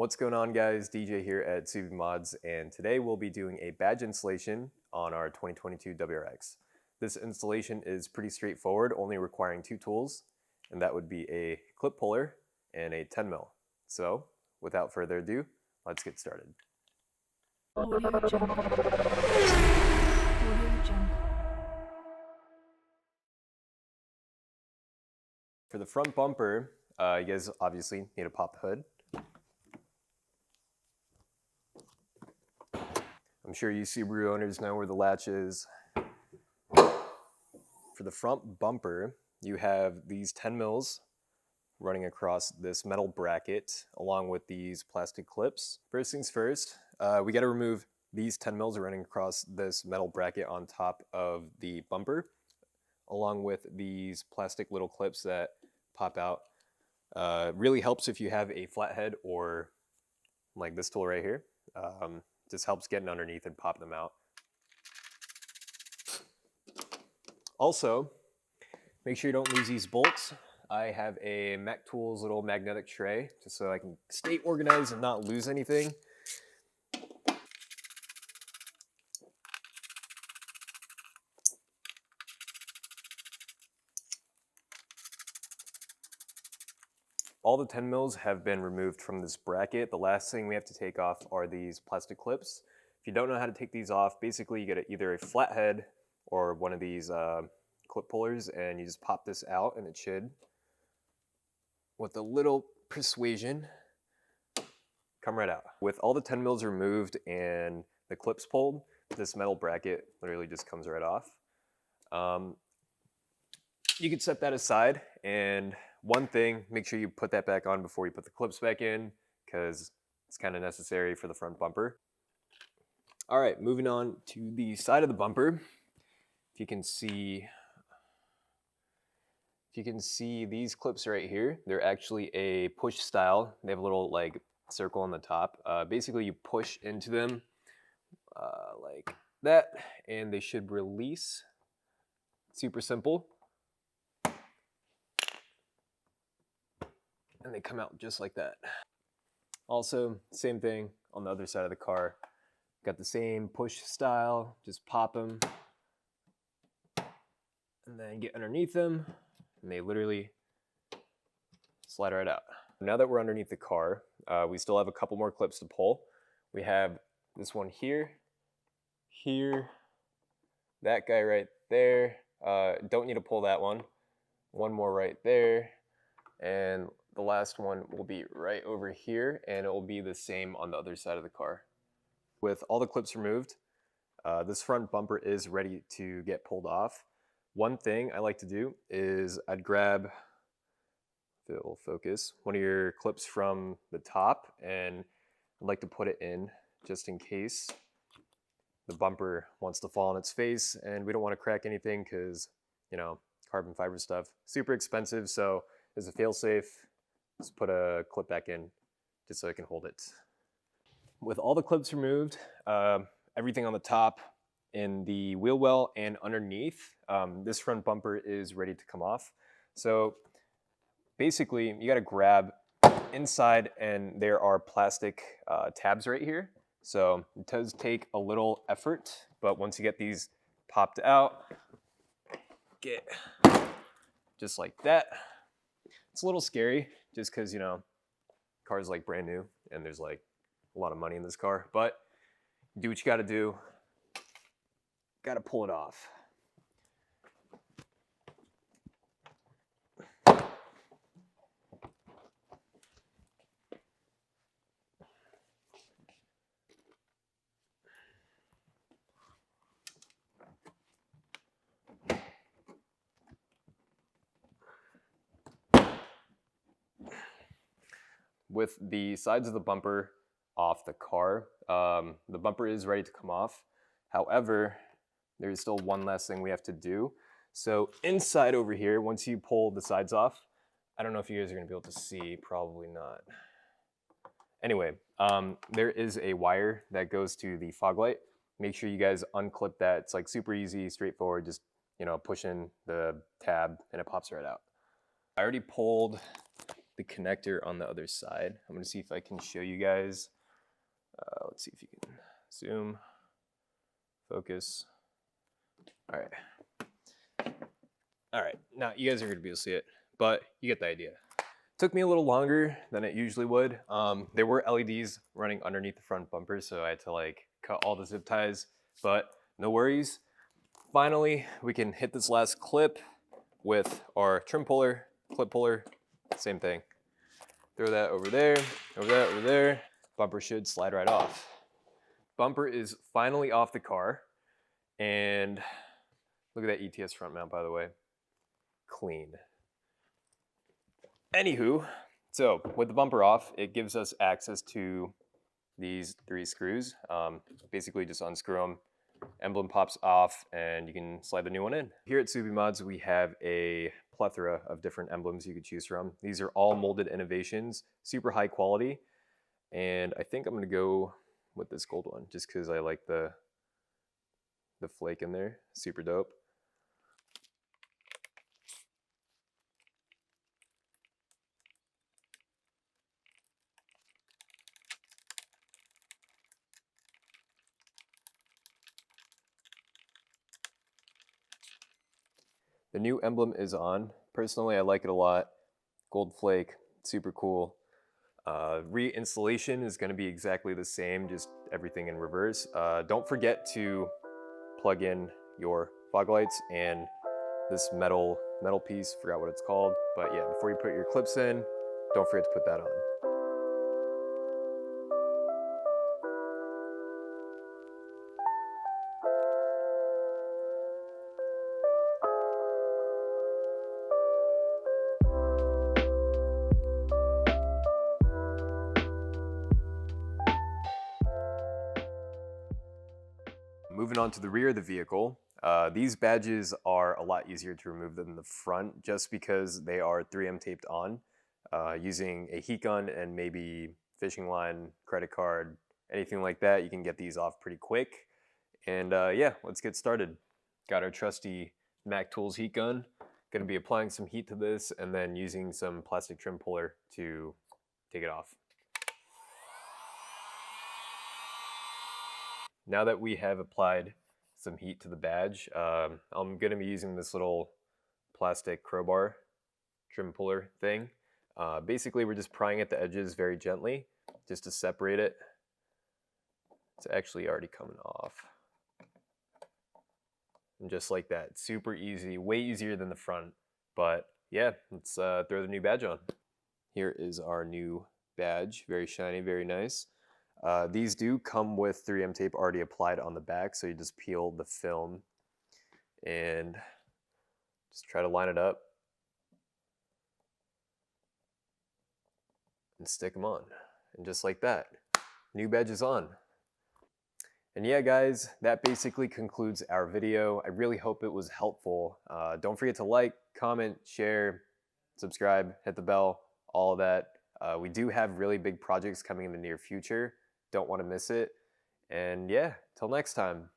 What's going on, guys? DJ here at Subimods, and today we'll be doing a badge installation on our 2022 WRX. This installation is pretty straightforward, only requiring two tools, and that would be a clip puller and a 10 mil. So, without further ado, let's get started. For the front bumper, you guys obviously need to pop the hood. I'm sure you Subaru owners know where the latch is. For the front bumper, you have these 10 mils running across this metal bracket along with these plastic clips. First things first, we got to remove these 10 mils running across this metal bracket on top of the bumper, along with these plastic little clips that pop out. Really helps if you have a flathead or like this tool right here. Just helps getting underneath and pop them out. Also, make sure you don't lose these bolts. I have a Mech Tools little magnetic tray just so I can stay organized and not lose anything. All the 10 mils have been removed from this bracket. The last thing we have to take off are these plastic clips. If you don't know how to take these off, basically you get either a flathead or one of these clip pullers, and you just pop this out and it should, with a little persuasion, come right out. With all the 10 mils removed and the clips pulled, this metal bracket literally just comes right off. You can set that aside, and one thing, make sure you put that back on before you put the clips back in, because it's kind of necessary for the front bumper. All right, moving on to the side of the bumper. If you can see these clips right here, they're actually a push style. They have a little like circle on the top. Basically, you push into them like that, and they should release. Super simple. And they come out just like that. Also, same thing on the other side of the car. Got the same push style, just pop them, and then get underneath them, and they literally slide right out. Now that we're underneath the car, we still have a couple more clips to pull. We have this one here, that guy right there. Don't need to pull that one. One more right there, and the last one will be right over here, and it will be the same on the other side of the car. With all the clips removed, this front bumper is ready to get pulled off. One thing I like to do is I'd grab, if it will focus, one of your clips from the top, and I'd like to put it in just in case the bumper wants to fall on its face, and we don't want to crack anything because, you know, carbon fiber stuff, super expensive. So as a fail-safe, just put a clip back in just so I can hold it. With all the clips removed, everything on the top, in the wheel well and underneath, this front bumper is ready to come off. So basically, you gotta grab inside, and there are plastic tabs right here. So it does take a little effort, but once you get these popped out, get just like that. It's a little scary just because, you know, car's like brand new and there's like a lot of money in this car, but do what you got to do. Got to pull it off. With the sides of the bumper off the car, the bumper is ready to come off. However, there's still one last thing we have to do. So inside over here, once you pull the sides off, I don't know if you guys are gonna be able to see, probably not. Anyway, there is a wire that goes to the fog light. Make sure you guys unclip that. It's like super easy, straightforward, just, you know, push in the tab and it pops right out. I already pulled the connector on the other side. I'm gonna see if I can show you guys. Let's see if you can zoom, focus. All right, now you guys are gonna be able to see it, but you get the idea. Took me a little longer than it usually would. There were LEDs running underneath the front bumper, so I had to like cut all the zip ties, but no worries. Finally, we can hit this last clip with our trim puller, clip puller, same thing. Throw that over there, over that, over there. Bumper should slide right off. Bumper is finally off the car, and look at that ETS front mount, by the way. Clean. Anywho, so with the bumper off, it gives us access to these 3 screws. Basically just unscrew them, emblem pops off, and you can slide the new one in. Here at Subimods, we have a plethora of different emblems you could choose from. These are all molded innovations, super high quality, and I think I'm gonna go with this gold one just because I like the flake in there, super dope. The new emblem is on. Personally, I like it a lot. Gold flake, super cool. Reinstallation is going to be exactly the same, just everything in reverse. Don't forget to plug in your fog lights and this metal piece, forgot what it's called. But yeah, before you put your clips in, don't forget to put that on. Moving on to the rear of the vehicle, these badges are a lot easier to remove than the front just because they are 3M taped on. Using a heat gun and maybe fishing line, credit card, anything like that, you can get these off pretty quick. And yeah, let's get started. Got our trusty Mac Tools heat gun. Gonna be applying some heat to this and then using some plastic trim puller to take it off. Now that we have applied some heat to the badge, I'm going to be using this little plastic crowbar trim puller thing. Basically, we're just prying at the edges very gently just to separate it. It's actually already coming off. And just like that, super easy, way easier than the front. But yeah, let's throw the new badge on. Here is our new badge, very shiny, very nice. These do come with 3M tape already applied on the back, so you just peel the film and just try to line it up and stick them on. And just like that, new badge is on. And yeah, guys, that basically concludes our video. I really hope it was helpful. Don't forget to like, comment, share, subscribe, hit the bell, all of that. We do have really big projects coming in the near future. Don't want to miss it. And yeah, till next time.